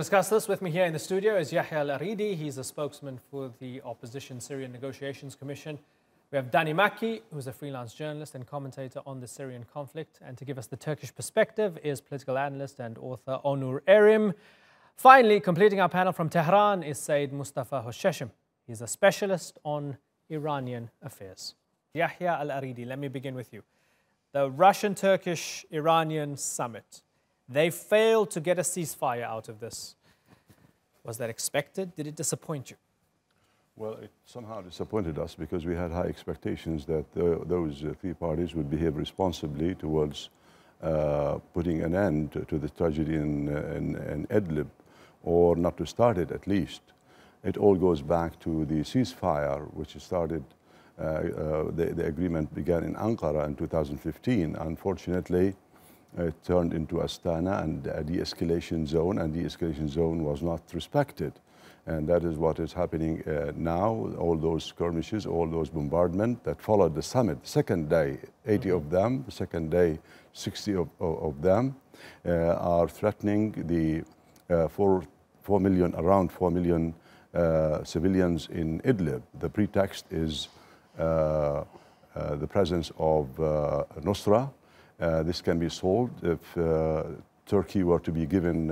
discuss this, with me here in the studio is Yahya al Aridi. He's a spokesman for the opposition Syrian Negotiations Commission. We have Makki, who's a freelance journalist and commentator on the Syrian conflict. And to give us the Turkish perspective is political analyst and author Onur Erim. Finally, completing our panel from Tehran is Seyed Mostafa Khoshcheshm. He's a specialist on Iranian affairs. Yahya al Aridi, let me begin with you. The Russian-Turkish-Iranian summit. They failed to get a ceasefire out of this. Was that expected? Did it disappoint you? Well, it somehow disappointed us because we had high expectations that those three parties would behave responsibly towards putting an end to the tragedy in Idlib, or not to start it at least. It all goes back to the ceasefire, which started, the agreement began in Ankara in 2015. Unfortunately, it turned into Astana and a de-escalation zone, and de-escalation zone was not respected. And that is what is happening now. All those skirmishes, all those bombardment that followed the summit. Second day, 80 of them. The second day, 60 of them are threatening the around 4 million civilians in Idlib. The pretext is the presence of Nusra. This can be solved if Turkey were to be given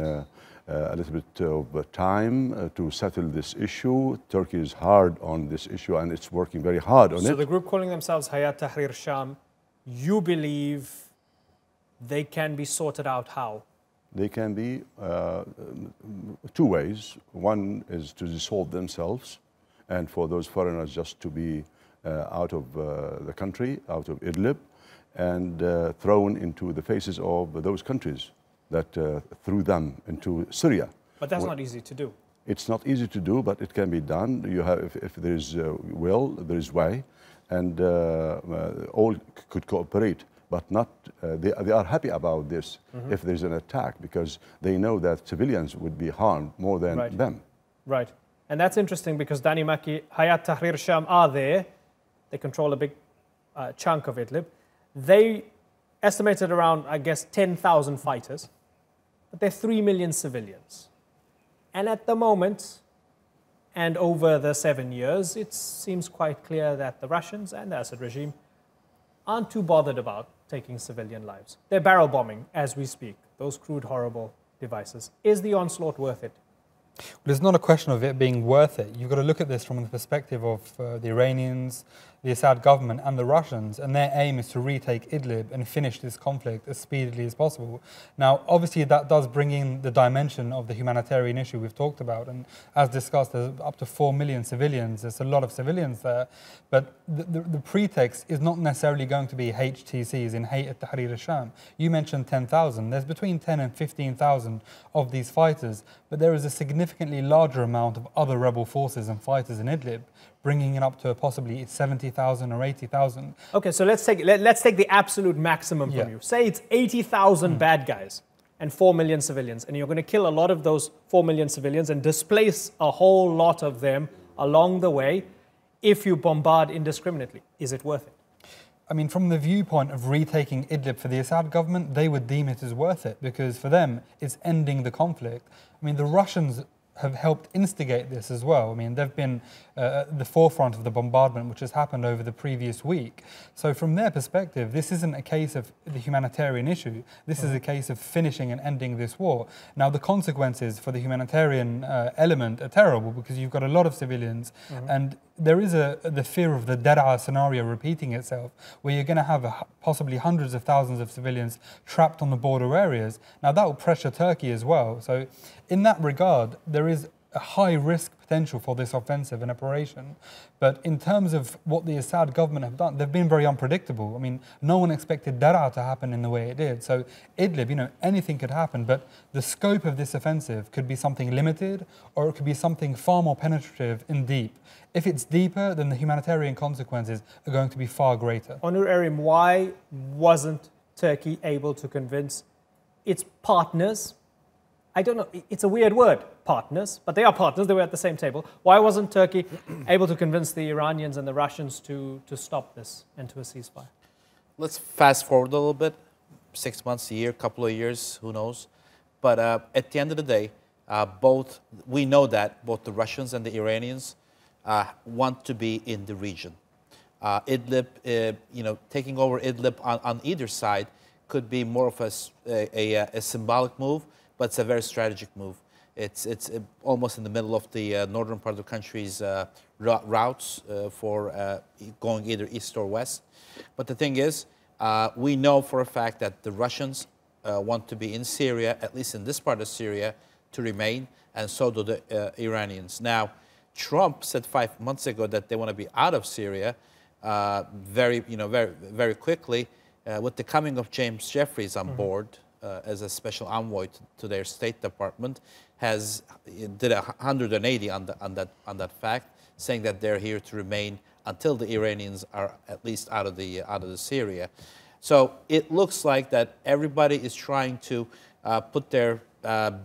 a little bit of time to settle this issue. Turkey is hard on this issue and it's working very hard on it. So the group calling themselves Hayat Tahrir Sham, you believe they can be sorted out how? They can be two ways. One is to dissolve themselves and for those foreigners just to be out of the country, out of Idlib, and thrown into the faces of those countries that threw them into Syria. But that's not easy to do. It's not easy to do, but it can be done. You have, if there is will, there is way, and all could cooperate. But not, they are happy about this if there's an attack, because they know that civilians would be harmed more than them. Right. And that's interesting because Makki, Hayat Tahrir Sham are there. They control a big chunk of Idlib. They estimated around, I guess, 10,000 fighters, but they're 3 million civilians. And at the moment, and over the 7 years, it seems quite clear that the Russians and the Assad regime aren't too bothered about taking civilian lives. They're barrel bombing as we speak, those crude, horrible devices. Is the onslaught worth it? Well, it's not a question of it being worth it. You've got to look at this from the perspective of the Iranians, the Assad government and the Russians, and their aim is to retake Idlib and finish this conflict as speedily as possible. Now, obviously, that does bring in the dimension of the humanitarian issue we've talked about, and as discussed, there's up to 4 million civilians. There's a lot of civilians there, but the pretext is not necessarily going to be HTCs in Hayat Tahrir Sham. You mentioned 10,000. There's between 10 and 15,000 of these fighters, but there is a significantly larger amount of other rebel forces and fighters in Idlib, bringing it up to possibly 70,000 or 80,000. Okay, so let's take the absolute maximum from you. Say it's 80,000 bad guys and 4 million civilians, and you're going to kill a lot of those 4 million civilians and displace a whole lot of them along the way if you bombard indiscriminately. Is it worth it? I mean, from the viewpoint of retaking Idlib for the Assad government, they would deem it as worth it because for them, it's ending the conflict. I mean, the Russians have helped instigate this as well. I mean, they've been at the forefront of the bombardment which has happened over the previous week. So from their perspective, this isn't a case of the humanitarian issue. This is a case of finishing and ending this war. Now, the consequences for the humanitarian element are terrible because you've got a lot of civilians and there is the fear of the Dar'a scenario repeating itself, where you're going to have possibly hundreds of thousands of civilians trapped on the border areas. Now, that will pressure Turkey as well. So in that regard, there is a high risk potential for this offensive and operation. But in terms of what the Assad government have done, they've been very unpredictable. I mean, no one expected Dar'a to happen in the way it did. So Idlib, you know, anything could happen, but the scope of this offensive could be something limited or it could be something far more penetrative and deep. If it's deeper, then the humanitarian consequences are going to be far greater. Onur Erim, why wasn't Turkey able to convince its partners? I don't know, it's a weird word, partners, but they are partners, they were at the same table. Why wasn't Turkey able to convince the Iranians and the Russians to stop this and to a ceasefire? Let's fast forward a little bit, 6 months, a year, couple of years, who knows. But at the end of the day, We know that both the Russians and the Iranians want to be in the region. Idlib, taking over Idlib on either side could be more of a symbolic move, but it's a very strategic move. It's almost in the middle of the northern part of the country's routes for going either east or west. But the thing is, we know for a fact that the Russians want to be in Syria, at least in this part of Syria, to remain, and so do the Iranians. Now, Trump said 5 months ago that they want to be out of Syria very quickly. With the coming of James Jeffries on board as a special envoy to their State Department, did 180 on that fact, saying that they're here to remain until the Iranians are at least out of the Syria. So it looks like that everybody is trying to put their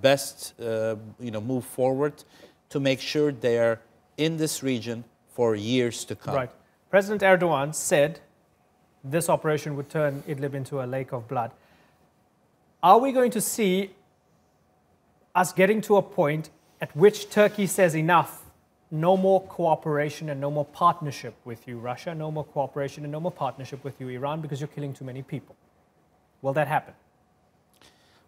best move forward to make sure they're in this region for years to come. Right. President Erdogan said this operation would turn Idlib into a lake of blood. Are we going to see us getting to a point at which Turkey says enough, no more cooperation and no more partnership with you, Russia, no more cooperation and no more partnership with you, Iran, because you're killing too many people? Will that happen?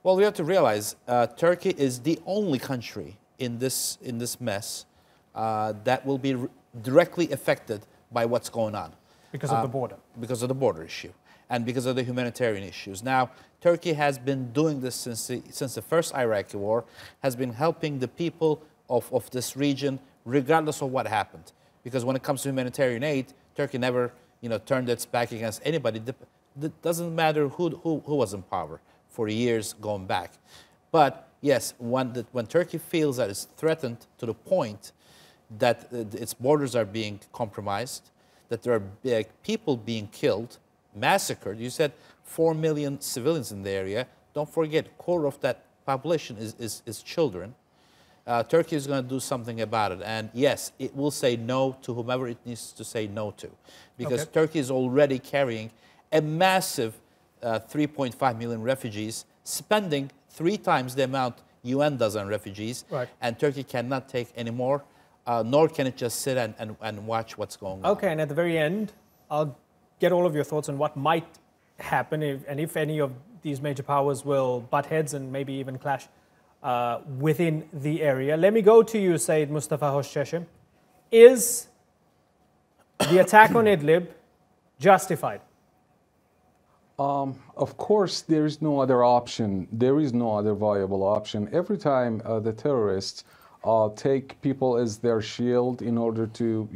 Well, we have to realize Turkey is the only country in this mess that will be directly affected by what's going on. Because of the border. Because of the border issue and because of the humanitarian issues. Now, Turkey has been doing this since the first Iraqi war, has been helping the people of this region regardless of what happened. Because when it comes to humanitarian aid, Turkey never turned its back against anybody. It doesn't matter who was in power for years going back. But yes, when Turkey feels that it's threatened to the point that its borders are being compromised, that there are people being killed, massacred. You said 4 million civilians in the area. Don't forget, a quarter of that population is children. Turkey is going to do something about it. And yes, it will say no to whomever it needs to say no to. Because Turkey is already carrying a massive 3.5 million refugees, spending 3 times the amount UN does on refugees. Right. And Turkey cannot take any more. Nor can it just sit and watch what's going on. Okay, and at the very end, I'll get all of your thoughts on what might happen if any of these major powers will butt heads and maybe even clash within the area. Let me go to you, Seyed Mostafa Khoshcheshm. Is the attack on Idlib justified? Of course, there is no other option. There is no other viable option. Every time the terrorists take people as their shield in order to,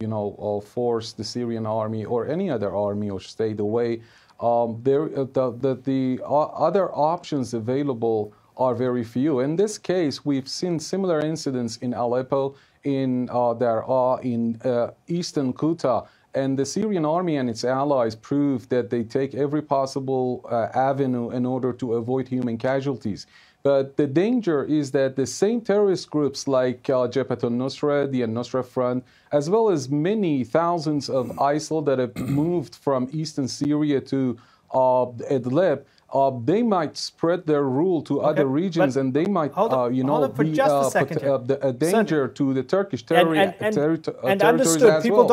force the Syrian army or any other army or state away. The other options available are very few. In this case, we've seen similar incidents in Aleppo, in Daraa, in eastern Ghouta, and the Syrian army and its allies proved that they take every possible avenue in order to avoid human casualties. But the danger is that the same terrorist groups like Jabhat al-Nusra, the al-Nusra Front, as well as many thousands of ISIL that have moved from eastern Syria to Idlib, they might spread their rule to other regions, and they might, be a danger to the Turkish territories and understood, people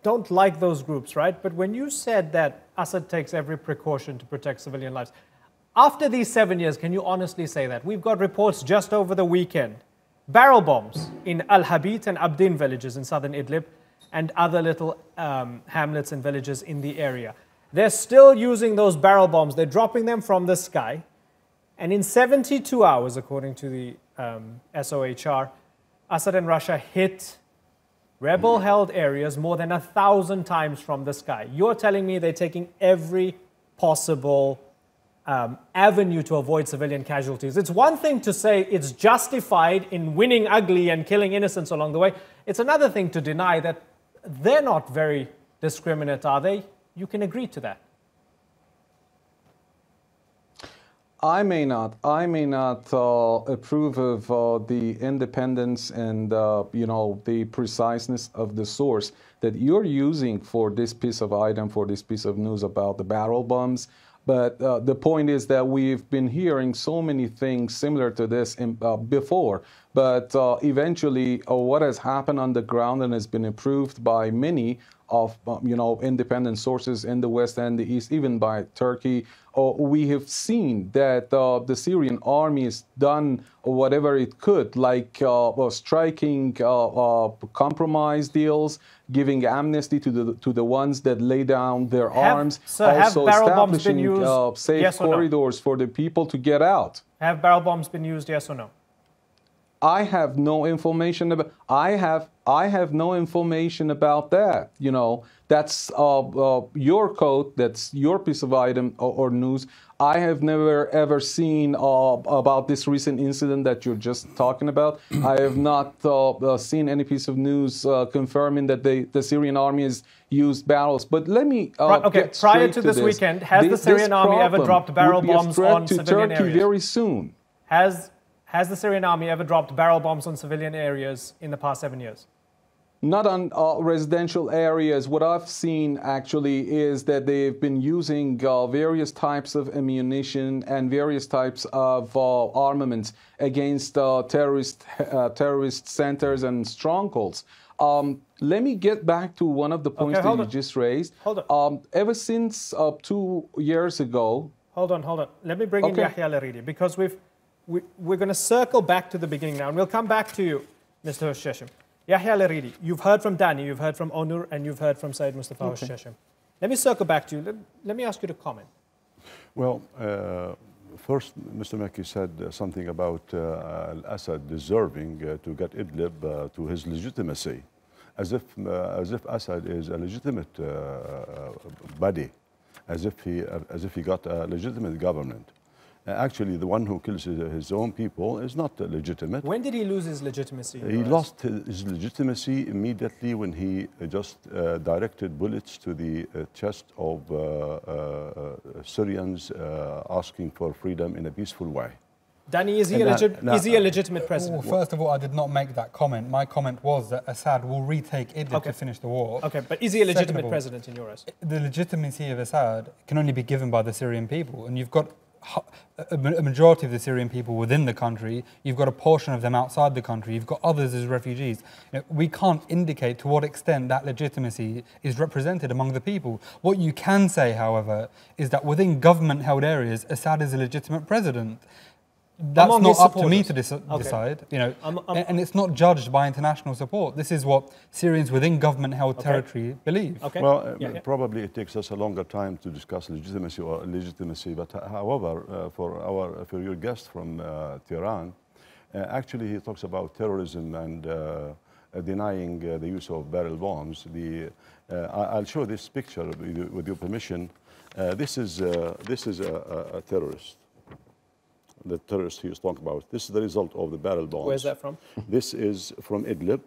don't like those groups, right? But when you said that Assad takes every precaution to protect civilian lives, after these 7 years, can you honestly say that? We've got reports just over the weekend. Barrel bombs in Al-Habit and Abdin villages in southern Idlib and other little hamlets and villages in the area. They're still using those barrel bombs. They're dropping them from the sky. And in 72 hours, according to the SOHR, Assad and Russia hit rebel-held areas more than 1,000 times from the sky. You're telling me they're taking every possible avenue to avoid civilian casualties. It's one thing to say it's justified in winning ugly and killing innocents along the way. It's another thing to deny that they're not very discriminate, are they? You can agree to that. I may not approve of the independence and the preciseness of the source that you're using for this piece of item, for this piece of news about the barrel bombs. But the point is that we've been hearing so many things similar to this before. But eventually, what has happened on the ground and has been approved by many of independent sources in the West and the East, even by Turkey, we have seen that the Syrian army has done whatever it could, like striking compromise deals, giving amnesty to the ones that lay down their arms, also establishing safe corridors for the people to get out. Have barrel bombs been used, yes or no? I have no information about. I have no information about that. That's your code. That's your piece of item or news. I have never ever seen about this recent incident that you're just talking about. I have not seen any piece of news confirming that the Syrian army has used barrels. But let me get prior to this weekend, has the Syrian army ever dropped barrel bombs on civilian areas? Very soon. Has the Syrian army ever dropped barrel bombs on civilian areas in the past 7 years? Not on residential areas. What I've seen actually is that they've been using various types of ammunition and various types of armaments against terrorist centers and strongholds. Let me get back to one of the points that you just raised. Hold on. Ever since 2 years ago... Hold on. Let me bring in Yahya al Aridi, because we're going to circle back to the beginning now, and we'll come back to you, Mr. Khoshcheshm. Yahya al Aridi, you've heard from Danny, you've heard from Onur, and you've heard from Seyed Mostafa Khoshcheshm. Let me circle back to you. Let me ask you to comment. Well, first, Mr. Makki said something about Assad deserving to get Idlib to his legitimacy, as if Assad is a legitimate body, as if he got a legitimate government. Actually, the one who kills his own people is not legitimate. When did he lose his legitimacy? He lost his legitimacy immediately when he just directed bullets to the chest of Syrians asking for freedom in a peaceful way. Danny, is he a legitimate president? Well, first of all, I did not make that comment. My comment was that Assad will retake Idlib to finish the war. Okay, but is he a legitimate president in your eyes? The legitimacy of Assad can only be given by the Syrian people, and you've got a majority of the Syrian people within the country, you've got a portion of them outside the country, you've got others as refugees. We can't indicate to what extent that legitimacy is represented among the people. What you can say, however, is that within government-held areas, Assad is a legitimate president. That's not up to me to decide, and it's not judged by international support. This is what Syrians within government-held territory believe. Okay. Well, probably it takes us a longer time to discuss legitimacy or illegitimacy. But however, for your guest from Tehran, actually he talks about terrorism and denying the use of barrel bombs. I'll show this picture with your permission. This is a terrorist. The terrorist he was talking about. This is the result of the barrel bombs. Where's that from? This is from Idlib.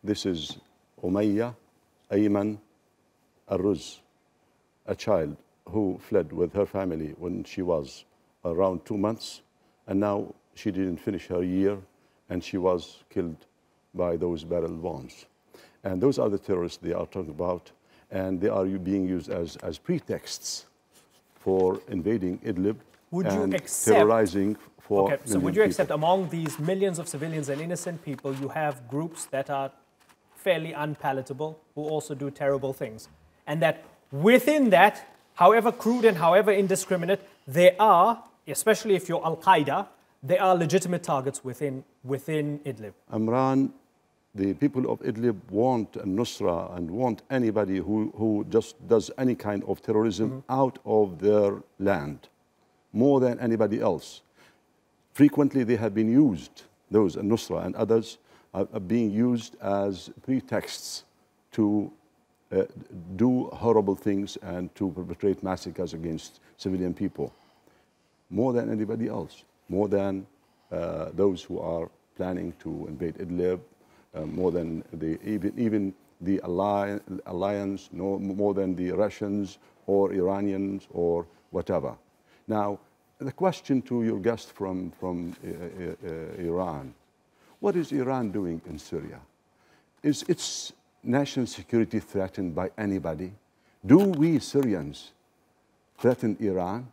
This is Umayya Ayman Aruz, a child who fled with her family when she was around 2 months, and now she didn't finish her year, and she was killed by those barrel bombs. And those are the terrorists they are talking about, and they are being used as pretexts for invading Idlib. Would you accept, terrorizing for would you accept among these millions of civilians and innocent people, you have groups that are fairly unpalatable, who also do terrible things, and that within that, however crude and however indiscriminate, there are, especially if you're Al-Qaeda, there are legitimate targets within Idlib? Amran, the people of Idlib want Nusra and want anybody who just does any kind of terrorism out of their land, more than anybody else. Frequently they have been used, those Nusra and others are being used as pretexts to do horrible things and to perpetrate massacres against civilian people. More than anybody else, more than those who are planning to invade Idlib, more than even the alliance, more than the Russians or Iranians or whatever. Now, the question to your guest from Iran, what is Iran doing in Syria? Is its national security threatened by anybody? Do we Syrians threaten Iran?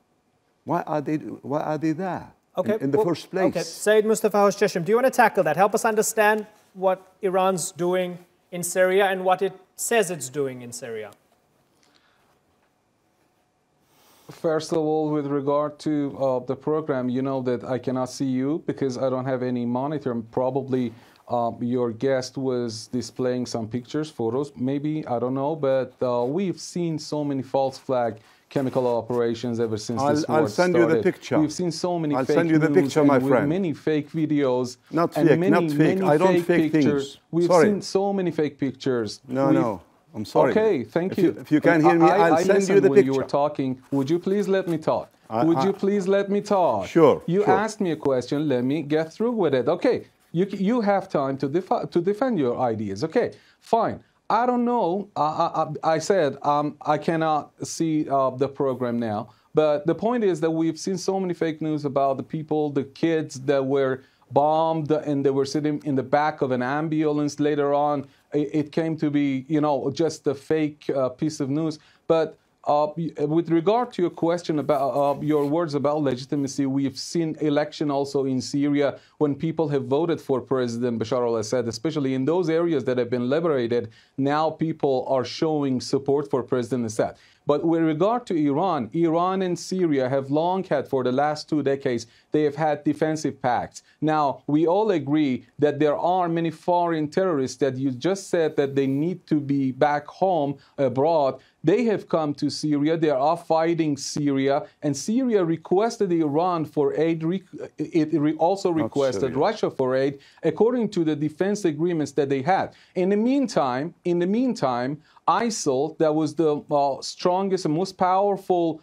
Why are they there in the well, first place? Okay, Seyed, Mostafa, Khoshcheshm, do you want to tackle that? Help us understand what Iran's doing in Syria and what it says it's doing in Syria. First of all, with regard to the program, you know that I cannot see you because I don't have any monitor. Probably your guest was displaying some pictures, photos, maybe, I don't know. But we've seen so many false flag chemical operations ever since this war I'll send started. you the picture. We've seen so many I'll fake send you the news picture, my and with friend. many fake videos. Not and fake, many, not fake. many I don't fake pictures. things. We've Sorry. seen so many fake pictures. No. I'm sorry. Okay, thank you. If you can't hear me, I'll send you the when picture. you were talking. Would you please let me talk? Would you please let me talk? Sure. You asked me a question. Let me get through with it. Okay. You have time to defend your ideas. Okay. Fine. I don't know. I said I cannot see the program now. But the point is that we've seen so many fake news about the people, the kids that were bombed and they were sitting in the back of an ambulance. Later on, it came to be, just a fake piece of news. But with regard to your question about your words about legitimacy, we've seen election also in Syria when people have voted for President Bashar al-Assad, especially in those areas that have been liberated. Now people are showing support for President Assad. But with regard to Iran and Syria have long had, for the last 2 decades, they have had defensive pacts. Now, we all agree that there are many foreign terrorists that you just said that they need to be back home, abroad. They have come to Syria. They are fighting Syria. And Syria requested Iran for aid. It also requested Russia for aid, according to the defense agreements that they had. In the meantime, ISIL, that was the strongest and most powerful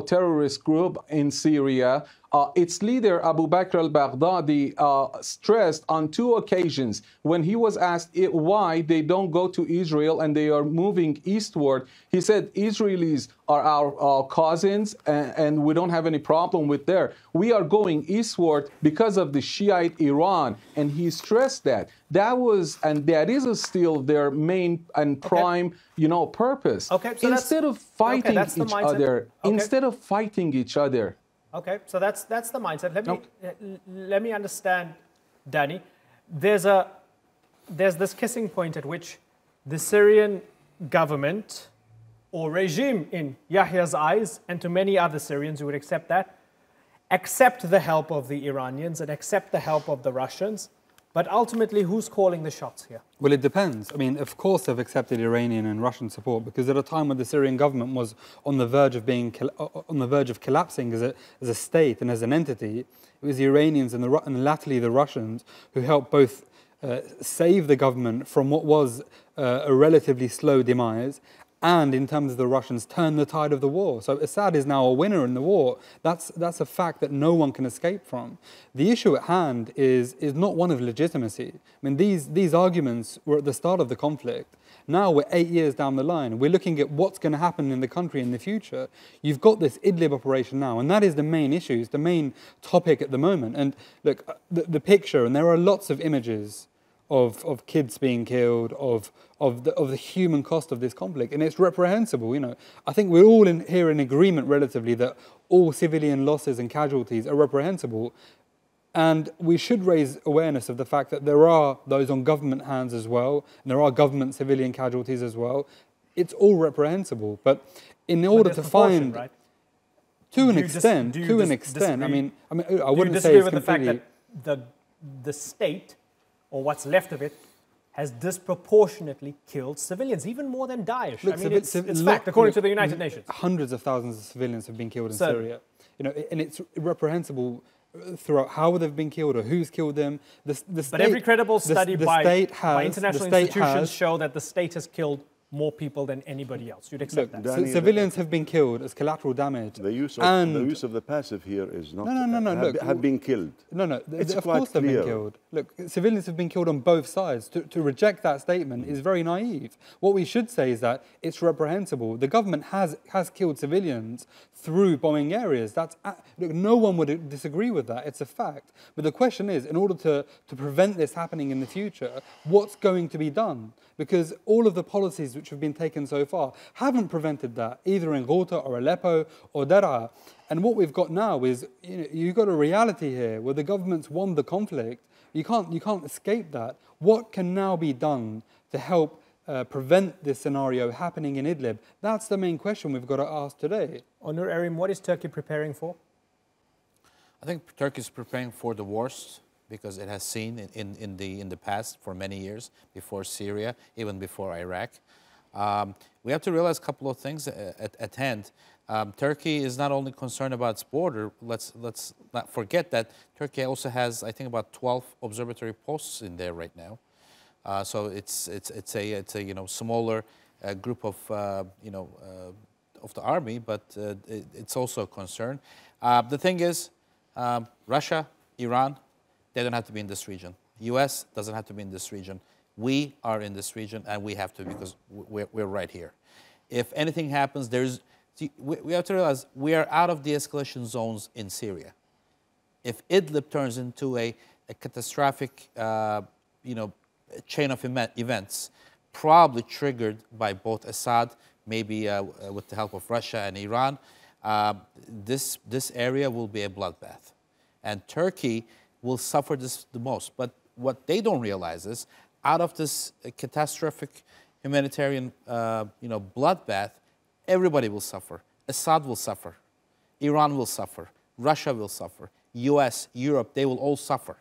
terrorist group in Syria, its leader, Abu Bakr al-Baghdadi, stressed on 2 occasions when he was asked why they don't go to Israel and they are moving eastward. He said, Israelis are our cousins and we don't have any problem with there. We are going eastward because of the Shiite Iran. And he stressed that. That was, and that is still their main and prime, purpose. Okay, so instead of fighting each other, Okay, so that's the mindset. Let me understand, Danny. There's this kissing point at which the Syrian government or regime, in Yahya's eyes, and to many other Syrians who would accept the help of the Iranians and accept the help of the Russians. But ultimately, who's calling the shots here? Well, it depends. I mean, of course they've accepted Iranian and Russian support because at a time when the Syrian government was on the verge of collapsing as a state and as an entity, it was the Iranians and latterly the Russians who helped both save the government from what was a relatively slow demise, and in terms of the Russians, turn the tide of the war. So Assad is now a winner in the war. That's a fact that no one can escape from. The issue at hand is not one of legitimacy. I mean, these arguments were at the start of the conflict. Now we're 8 years down the line. We're looking at what's going to happen in the country in the future. You've got this Idlib operation now, and that is the main issue. It's the main topic at the moment. And look, the picture, and there are lots of images of kids being killed, of the human cost of this conflict, and it's reprehensible. I think we're all here in agreement relatively that all civilian losses and casualties are reprehensible, and we should raise awareness of the fact that there are those on government hands as well, and there are government civilian casualties as well. It's all reprehensible, but in order to find, right? to an extent, I mean, I wouldn't say disagree it's with the fact completely. that the state, or what's left of it, has disproportionately killed civilians, even more than Daesh. Look, I mean, it's fact, according to the United Nations. Hundreds of thousands of civilians have been killed in Syria. And it's reprehensible throughout how they've been killed or who's killed them. The state, but every credible study by international institutions show that the state has killed more people than anybody else. You'd accept that. Danny, civilians have been killed as collateral damage. The use of the passive here is not... No. Have been killed. It's of quite course they've been clear. killed. Look, civilians have been killed on both sides. To reject that statement is very naive. What we should say is that it's reprehensible. The government has killed civilians through bombing areas. Look, no one would disagree with that. It's a fact. But the question is, in order to prevent this happening in the future, what's going to be done? Because all of the policies which have been taken so far haven't prevented that, either in Ghouta or Aleppo or Daraa. And what we've got now is, you've got a reality here where the government's won the conflict. You can't escape that. What can now be done to help prevent this scenario happening in Idlib? That's the main question we've got to ask today. Onur Erim, what is Turkey preparing for? I think Turkey is preparing for the worst, because it has seen in the past for many years, before Syria, even before Iraq. We have to realize a couple of things at hand. Turkey is not only concerned about its border. Let's not forget that Turkey also has, I think, about 12 observatory posts in there right now. So it's a smaller group of the army, but it's also a concern. The thing is, Russia, Iran, they don't have to be in this region. U.S. doesn't have to be in this region. We are in this region, and we have to, because we're right here. If anything happens, we have to realize we are out of the escalation zones in Syria. If Idlib turns into a catastrophic, chain of events, probably triggered by both Assad, maybe with the help of Russia and Iran, this area will be a bloodbath, and Turkey will suffer this the most. But what they don't realize is, out of this catastrophic humanitarian, bloodbath, everybody will suffer. Assad will suffer. Iran will suffer. Russia will suffer. U.S., Europe, they will all suffer.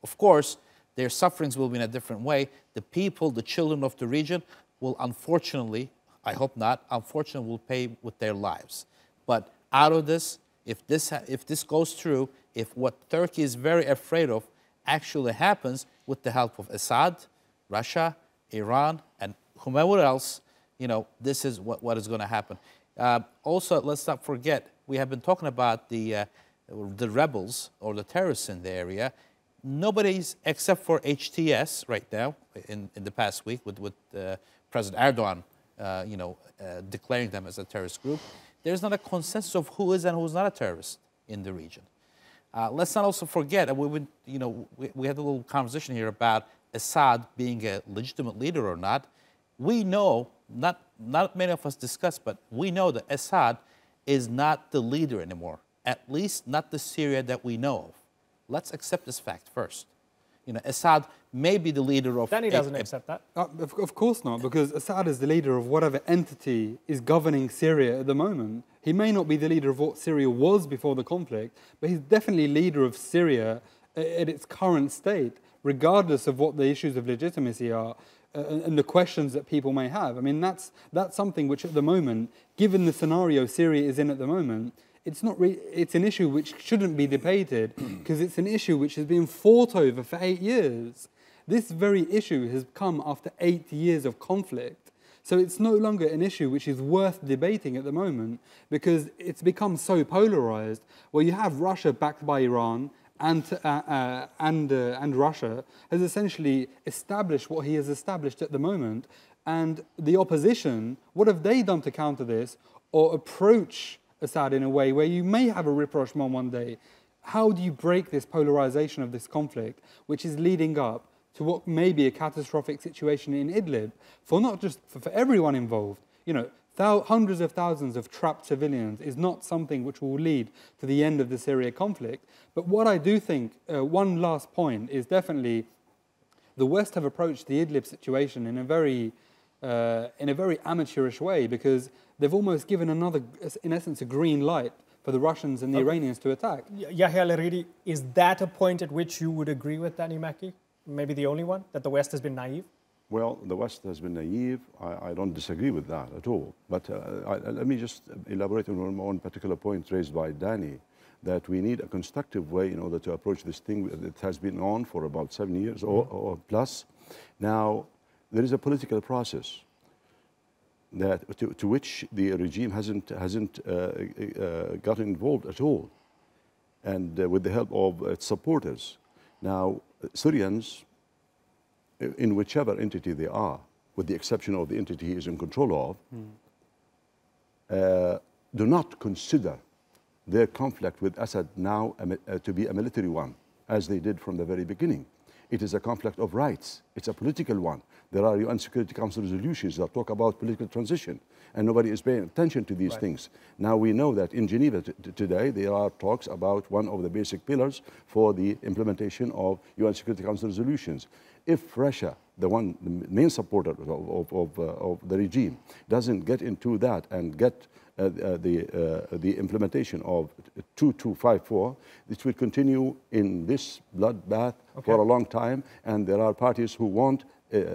Of course, their sufferings will be in a different way. The people, the children of the region will, unfortunately, I hope not, unfortunately will pay with their lives. But out of this, if this goes through, if what Turkey is very afraid of actually happens with the help of Assad, Russia, Iran, and whomever else, this is what is going to happen. Also, let's not forget, we have been talking about the rebels or the terrorists in the area. Nobody's, except for HTS right now, in the past week, with President Erdogan, declaring them as a terrorist group, there's not a consensus of who is and who's not a terrorist in the region. Let's not also forget, we had a little conversation here about Assad being a legitimate leader or not. We know, not many of us discuss, but we know that Assad is not the leader anymore, at least not the Syria that we know of. Let's accept this fact first. Assad may be the leader of... Danny doesn't accept that. Of course not, because Assad is the leader of whatever entity is governing Syria at the moment. He may not be the leader of what Syria was before the conflict, but he's definitely leader of Syria at its current state, regardless of what the issues of legitimacy are and the questions that people may have. I mean, that's something which at the moment, given the scenario Syria is in at the moment, it's an issue which shouldn't be debated, because it's an issue which has been fought over for 8 years. This very issue has come after 8 years of conflict. So it's no longer an issue which is worth debating at the moment, because it's become so polarized, where you have Russia backed by Iran, and Russia has essentially established what he has established at the moment. And the opposition, what have they done to counter this, or approach Assad in a way where you may have a rapprochement one day? How do you break this polarization of this conflict, which is leading up to what may be a catastrophic situation in Idlib, for not just for everyone involved? Hundreds of thousands of trapped civilians is not something which will lead to the end of the Syria conflict. But what I do think, one last point, is definitely the West have approached the Idlib situation in a very amateurish way, because they've almost given in essence, a green light for the Russians and the Iranians to attack. Yahya al Aridi, is that a point at which you would agree with Danny Makki? Maybe the only one, that the West has been naive? Well, the West has been naive. I don't disagree with that at all. But let me just elaborate on one particular point raised by Danny, that we need a constructive way in order to approach this thing that has been on for about 7 years or plus. Now, there is a political process that to which the regime hasn't got involved at all, and with the help of its supporters. Now, Syrians, in whichever entity they are, with the exception of the entity he is in control of, do not consider their conflict with Assad now to be a military one, as they did from the very beginning. It is a conflict of rights. It's a political one. There are UN Security Council resolutions that talk about political transition, and nobody is paying attention to these things. Now we know that in Geneva today there are talks about one of the basic pillars for the implementation of UN Security Council resolutions. If Russia, the main supporter of the regime, doesn't get into that and get the implementation of 2254, it will continue in this bloodbath for a long time, and there are parties who want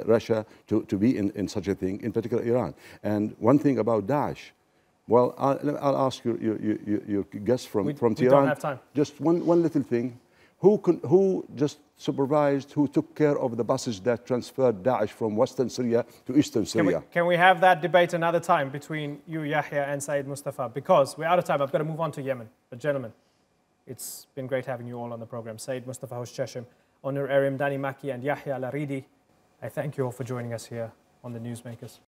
Russia to be in such a thing, in particular Iran. And one thing about Daesh, well, I'll ask your guest from Tehran. We don't have time. Just one little thing. Who just supervised, who took care of the buses that transferred Daesh from Western Syria to Eastern Syria? Can we have that debate another time between you, Yahya, and Seyed Mostafa? Because we're out of time. I've got to move on to Yemen. But gentlemen, it's been great having you all on the program. Seyed Mostafa, Khoshcheshm, Onur Erim, Makki, and Yahya al Aridi. I thank you all for joining us here on the Newsmakers.